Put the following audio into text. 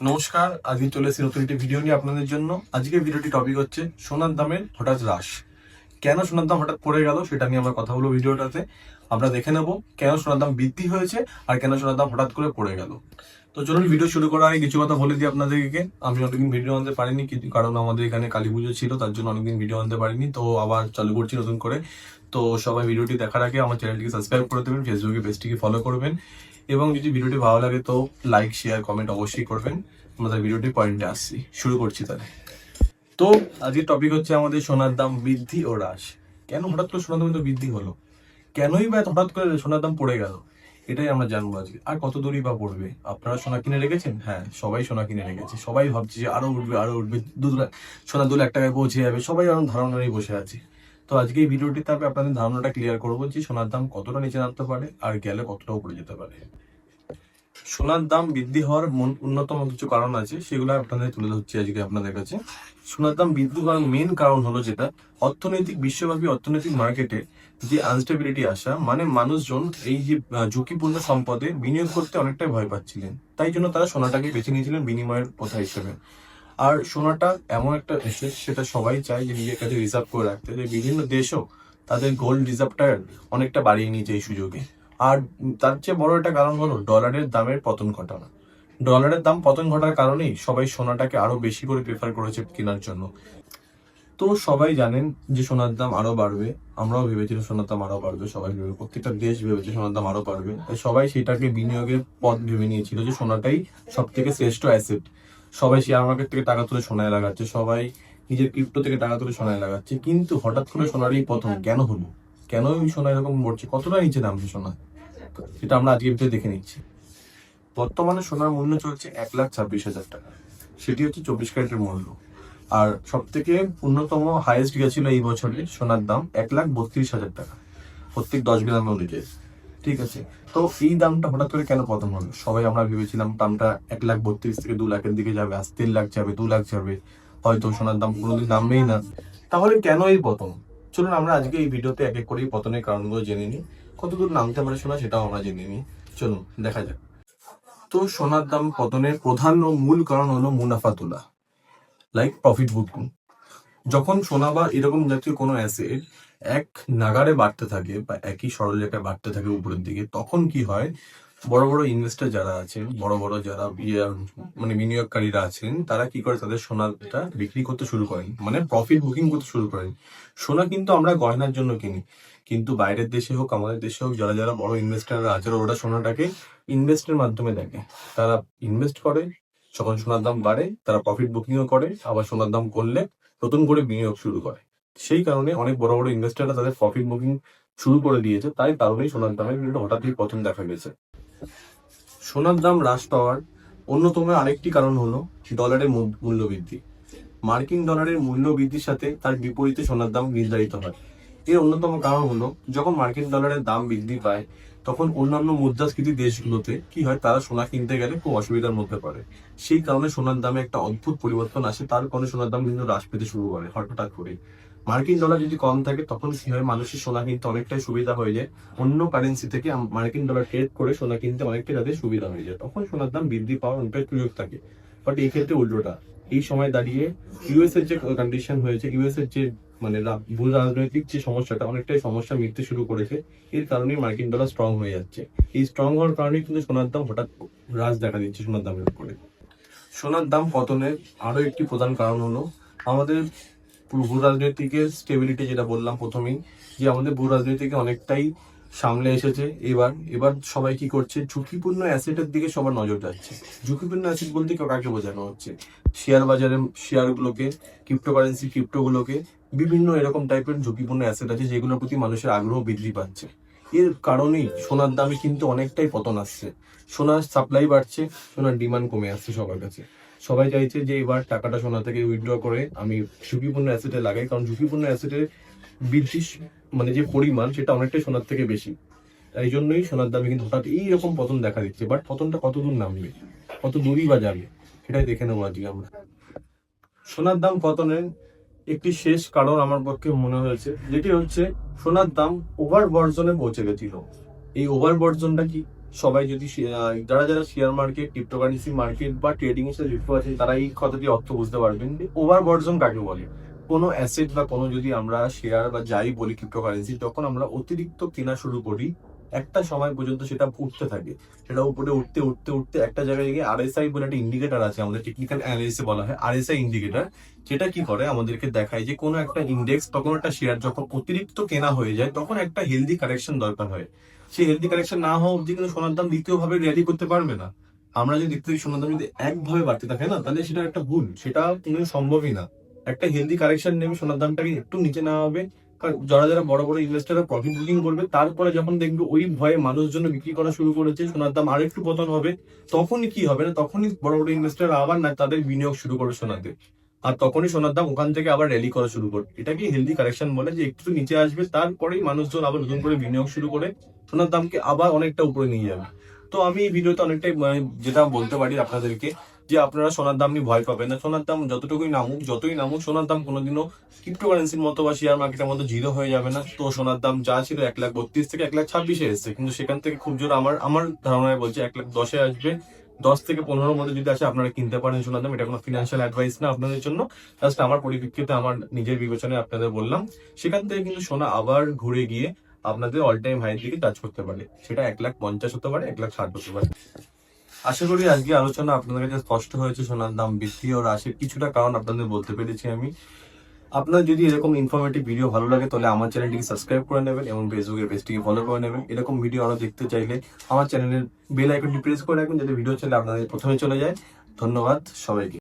নমস্কার, আজকে চলে এসেছি নতুন একটি ভিডিও নিয়ে আপনাদের জন্য। আজকের ভিডিওটি টপিক হচ্ছে সোনার দামের হঠাৎ হ্রাস। কেন সোনার দাম হঠাৎ পড়ে গেল সেটা নিয়ে আমরা কথা বলবো ভিডিওটাতে। আমরা দেখে নেব কেন সোনার দাম বৃদ্ধি হয়েছে আর কেন সোনার দাম হঠাৎ করে পড়ে গেল। তো চলুন ভিডিও শুরু করার আগে কিছু কথা বলে দিই আপনাদেরকে। আমি অনেকদিন ভিডিও আনতে পারিনি কারণ আমাদের এখানে কালী পুজো ছিল, তার জন্য অনেকদিন ভিডিও আনতে পারিনি। তো আবার চালু করছি নতুন করে। তো সবাই ভিডিওটি দেখার আগে আমার চ্যানেলটিকে সাবস্ক্রাইব করে দেবেন, ফেসবুকে পেজটিকে ফলো করবেন এবং যদি ভিডিওটি ভালো লাগে তো লাইক শেয়ার কমেন্ট অবশ্যই করবেন। আমাদের ভিডিওটি পয়েন্টে আসছি, শুরু করছি তাহলে। তো আজকের টপিক হচ্ছে আমাদের সোনার দাম বৃদ্ধি ও হ্রাস। কেন হঠাৎ করে সোনার দাম তো বৃদ্ধি হলো, কেনই বা হঠাৎ করে সোনার দাম পড়ে গেল, এটাই আমরা জানবো আজকে। আর কত দূরই বা পড়বে। আপনারা সোনা কিনে রেখেছেন? হ্যাঁ, সবাই সোনা কিনে রেখেছে। সবাই ভাবছে যে আরো উঠবে আরো উঠবে, সোনা 2 লাখ টাকায় পৌঁছে যাবে। সবাই এরকম ধারণা নিয়ে বসে আছে। তো আজকে এই ভিডিওটিতে আমি আপনাদের ধারণাটা ক্লিয়ার করবো যে সোনার দাম কতটা নিচে নামতে পারে আর গেলে কতটা উপরে যেতে পারে। সোনার দাম বৃদ্ধি হওয়ার অন্যতম কিছু কারণ আছে, সেগুলো আপনাদের তুলে ধরছি আজকে আপনাদের কাছে। সোনার দাম বৃদ্ধি হওয়ার মেন কারণ হলো যেটা বিশ্বব্যাপী অর্থনৈতিক মার্কেটে যে আনস্টেবিলিটি আসা, মানে মানুষজন এই যে ঝুঁকিপূর্ণ সম্পদে বিনিয়োগ করতে অনেকটাই ভয় পাচ্ছিলেন। তাই জন্য তারা সোনাটাকে বেছে নিয়েছিলেন বিনিময়ের প্রথা হিসেবে। আর সোনাটা এমন একটা এসেট, সেটা সবাই চায় যে নিজের কাছে রিজার্ভ করে রাখতে। যে বিভিন্ন দেশও তাদের গোল্ড রিজার্ভটা অনেকটা বাড়িয়ে নিয়েছে এই সুযোগে। আর তার চেয়ে বড় একটা কারণ হলো ডলারের দামের পতন ঘটানো। ডলারের দাম পতন ঘটার কারণেই সবাই সোনাটাকে আরো বেশি করে প্রেফার করেছে কেনার জন্য। তো সবাই জানেন যে সোনার দাম আরো বাড়বে। আমরাও ভেবেছিলাম সোনার দাম আরো বাড়বে, সবাই ভেবে, প্রত্যেকটা দেশ ভেবেছে সোনার দাম আরো বাড়বে। তাই সবাই সেটাকে বিনিয়োগের পথ ভেবে নিয়েছিল যে সোনাটাই সব থেকে শ্রেষ্ঠ অ্যাসেট। সবাই শেয়ার মার্কেট থেকে টাকা তুলে সোনায় লাগাচ্ছে, সবাই নিজের ক্রিপ্টো থেকে টাকা তুলে সোনায় লাগাচ্ছে। কিন্তু হঠাৎ করে সোনার এই পতন কেন হলো? কেন ওই সোনা এরকম পড়ছে? কতটা নিচে নামছে সোনা, সেটা আমরা আজকে ভিডিও দেখে নিচ্ছি। বর্তমানে সোনার মূল্য চলছে 1,26,000 টাকা। সেটি হচ্ছে 24 ক্যারেটের মূল্য। আর সব থেকে অন্যতম হাইয়েস্ট গেছিল এই বছরে সোনার দাম 1,32,000 টাকা প্রত্যেক 10 গ্রাম অনুযায়ী। ঠিক আছে, তো এই দামটা হঠাৎ করে কেন পতন হলো? সবাই আমরা ভেবেছিলাম দামটা 1,32,000 থেকে 2 লাখের দিকে যাবে, আজ 3 লাখ যাবে, 2 লাখ যাবে, হয়তো সোনার দাম কোনোদিন নামবেই না। তাহলে কেন এই পতন? চলুন আমরা আজকে এই ভিডিওতে এক এক করে এই পতনের কারণগুলো জেনে নিই। কতদূর নামতে পারে সোনা সেটাও আমরা জেনে নিই। চলুন দেখা যাক। তো সোনার দাম পতনের প্রধান ও মূল কারণ হলো মুনাফা তোলা, লাইক প্রফিট বুকিং। যখন সোনা বা এরকম জাতীয় কোনো অ্যাসেট এক নাগাড়ে বাড়তে থাকে বা একই সরলরেখায় বাড়তে থাকে উপরের দিকে, তখন কি হয়, বড় বড় ইনভেস্টর যারা আছেন, বড় বড় যারা মানে বিনিয়োগকারীরা আছেন, তারা কি করে, তাদের সোনাটা বিক্রি করতে শুরু করেন, মানে প্রফিট বুকিং করতে শুরু করেন। সোনা কিন্তু আমরা গয়নার জন্য কিনি, কিন্তু বাইরের দেশে হোক আমাদের দেশে হোক, যারা যারা বড় ইনভেস্টাররা আছে ওরা সোনাটাকে ইনভেস্টের মাধ্যমে দেখে। তারা ইনভেস্ট করে, যখন সোনার দাম বাড়ে তারা প্রফিট বুকিংও করে, আবার সোনার দাম কমলে নতুন করে বিনিয়োগ শুরু করে। সেই কারণে অনেক বড় বড় ইনভেস্টাররা তাদের প্রফিট বুকিং শুরু করে দিয়েছে, তাই কারণেই সোনার দামের কিন্তু হঠাৎই পতন দেখা গেছে। সোনার দাম হ্রাস পাওয়ার অন্যতম আরেকটি কারণ হলো ডলারের মূল্য বৃদ্ধি। মার্কিন ডলারের মূল্য বৃদ্ধির সাথে তার বিপরীতে সোনার দাম নির্ধারিত হয়। এর অন্যতম কারণ হলো যখন মার্কিন ডলারের দাম বৃদ্ধি পায়, তখন অন্যান্য মুদ্রাস্ফীতি দেশগুলোতে কি হয়, তারা সোনা কিনতে গেলে খুব অসুবিধার মধ্যে পড়ে। সেই কারণে সোনার দামে একটা অদ্ভুত পরিবর্তন আসে, তার কারণে সোনার দাম কিন্তু হ্রাস পেতে শুরু করে হঠাৎ করে। মার্কিন ডলার যদি কম থাকে তখন কি হয়, মানুষের সোনা কিনতে অনেকটাই সুবিধা হয়ে যায়। অন্য কারেন্সি থেকে মার্কিন ডলার ট্রেড করে সোনা কিনতে অনেকটাই তাদের সুবিধা হয়ে যায়, তখন সোনার দাম বৃদ্ধি পাওয়ার অনেকটাই সুযোগ থাকে। বাট এই ক্ষেত্রে উল্টোটা, এই সময় দাঁড়িয়ে ইউএস এর যে কন্ডিশন হয়েছে, ইউএস এর যে মানে ভূ রাজনৈতিক যে সমস্যাটা, অনেকটাই সমস্যা মিটতে শুরু করেছে। এর কারণেই মার্কিন ডলার স্ট্রং হয়ে যাচ্ছে। এই স্ট্রং হওয়ার কারণেই কিন্তু সোনার দাম হঠাৎ হ্রাস দেখা দিচ্ছে সোনার দামের উপরে। সোনার দাম পতনের আরো একটি প্রধান কারণ হলো আমাদের ভূ রাজনৈতিকের স্টেবিলিটি, যেটা বললাম প্রথমেই, যে আমাদের ভূ রাজনীতিকে অনেকটাই সামলে এসেছে। এবার এবার সবাই কি করছে, ঝুঁকিপূর্ণ অ্যাসেটের দিকে সবার নজর যাচ্ছে। ঝুঁকিপূর্ণ অ্যাসেট বলতে কাকে বোঝানো হচ্ছে? শেয়ার বাজারের শেয়ারগুলোকে, ক্রিপ্টোগুলোকে, বিভিন্ন এরকম টাইপের ঝুঁকিপূর্ণ অ্যাসেট আছে যেগুলোর প্রতি মানুষের আগ্রহ বৃদ্ধি পাচ্ছে। এর কারণেই সোনার দামে কিন্তু অনেকটাই পতন আসছে। সোনার সাপ্লাই বাড়ছে, সোনার ডিমান্ড কমে আসছে সবার কাছে। সবাই চাইছে যে এবার টাকাটা সোনা থেকে উইথড্র করে আমি ঝুঁকিপূর্ণ অ্যাসেটে লাগাই, কারণ ঝুঁকিপূর্ণ অ্যাসেটের বৃদ্ধি মানে যে পরিমাণ, সেটা অনেকটাই সোনার থেকে বেশি। এই জন্যই সোনার দামে কিন্তু হঠাৎ এইরকম পতন দেখা দিচ্ছে। বাট পতনটা কত দূর নামবে, কত দূরই বা যাবে, সেটাই দেখে নেবো আজকে আমরা। সোনার দাম পতনের একটি শেষ কারণ আমার পক্ষে মনে হয়েছে, যেটি হচ্ছে সোনার দাম ওভার বর্জনে পৌঁছে গেছিল। এই ওভার বর্জনটা কি? সবাই যদি যারা যারা শেয়ার মার্কেট, ক্রিপ্টোকারেন্সি মার্কেট বা ট্রেডিং এর সাথে যুক্ত আছেন তারা এই কথাটি অর্থ বুঝতে পারবেন যে ওভারবর্জন কাকে বলে। কোনো অ্যাসেট বা কোনো যদি আমরা শেয়ার বা যাই বলি ক্রিপ্টোকারেন্সি, যখন আমরা অতিরিক্ত কেনা শুরু করি একটা সময় পর্যন্ত সেটা উঠতে থাকে, সেটা উপরে উঠতে উঠতে উঠতে একটা জায়গায় গিয়ে আরএসআই বলে একটা ইন্ডিকেটর আছে, আমাদের টেকনিক্যাল অ্যানালিসিসে বলা হয় আরএসআই ইন্ডিকেটর। যেটা কি করে আমাদেরকে দেখায় যে কোনো একটা ইন্ডেক্স বা কোনো একটা শেয়ার যখন অতিরিক্ত কেনা হয়ে যায় তখন একটা হেলদি কারেকশন দরকার হয়। সেই হেলদি কারেকশন না হওয়া অব্দি কিন্তু সোনার দাম দ্বিতীয়ভাবে র্যালি করতে পারবে না। আমরা যদি দেখতে পাই সোনার দাম যদি একভাবে বাড়তে থাকে না, তাহলে সেটা একটা ভুল, সেটা কোনো সম্ভবই না। একটা হেলদি কারেকশন নেবে, সোনার দামটাকে একটু নিচে নেওয়া হবে। কারণ যারা যারা বড় বড় ইনভেস্টাররা প্রফিট বুকিং করবে, তারপরে যখন দেখবে ওই ভয়ে মানুষজন বিক্রি করা শুরু করেছে, সোনার দাম আর একটু পতন হবে, তখনই কি হবে না, তখনই বড় বড় ইনভেস্টাররা আবার না তাদের বিনিয়োগ শুরু করবে সোনাতে। আর তখনই সোনার দাম ওখান থেকে আবার র্যালি করা শুরু করবে। এটাকে হেলদি কারেকশন বলে, যে একটু নিচে আসবে তারপরেই মানুষজন আবার নতুন করে বিনিয়োগ শুরু করে সোনার দামকে আবার অনেকটা উপরে নিয়ে যাবে। তো আমি এই ভিডিওতে অনেকটাই যেটা বলতে পারি আপনাদেরকে, যে আপনারা সোনার দাম নিয়ে ভয় পাবেন না। সোনার দাম যতটুকুই নামুক, যতই নামুক, সোনার দাম কোনোদিনও ক্রিপ্টোকারেন্সির মতো বা শেয়ার মার্কেটের মতো জিরো হয়ে যাবে না। তো সোনার দাম যা ছিল 1,32,000 থেকে 1,26,000 এসেছে, কিন্তু সেখান থেকে খুব জোর আমার আমার ধারণায় বলছে 1,10,000 আসবে। 10 থেকে 15 মধ্যে যদি আসে আপনারা কিনতে পারেন সোনার দাম। এটা কোনো ফিনান্সিয়াল অ্যাডভাইস না আপনাদের জন্য, জাস্ট আমার পরিপ্রেক্ষিতে আমার নিজের বিবেচনায় আপনাদের বললাম। সেখান থেকে কিন্তু সোনা আবার ঘুরে গিয়ে আপনাদের অল টাইম হাই দিকে টাচ করতে পারে, সেটা 1,50,000 হতে পারে, 1,60,000 হতে পারে। আশা করি আজকে আলোচনা আপনাদের কাছে স্পষ্ট হয়েছে। সোনার দাম বৃদ্ধি ও হ্রাসের কিছুটা কারণ আপনাদের বলতে পেরেছি আমি। আপনার যদি এরকম ইনফরমেটিভ ভিডিও ভালো লাগে তাহলে আমার চ্যানেলটিকে সাবস্ক্রাইব করে নেবেন এবং ফেসবুকের পেজটিকে ফলো করে নেবেন। এরকম ভিডিও আরো দেখতে চাইলে আমার চ্যানেলের বেল আইকনটি প্রেস করে রাখবেন, যাতে ভিডিও চলে আপনাদের প্রথমে চলে যায়। ধন্যবাদ সবাইকে।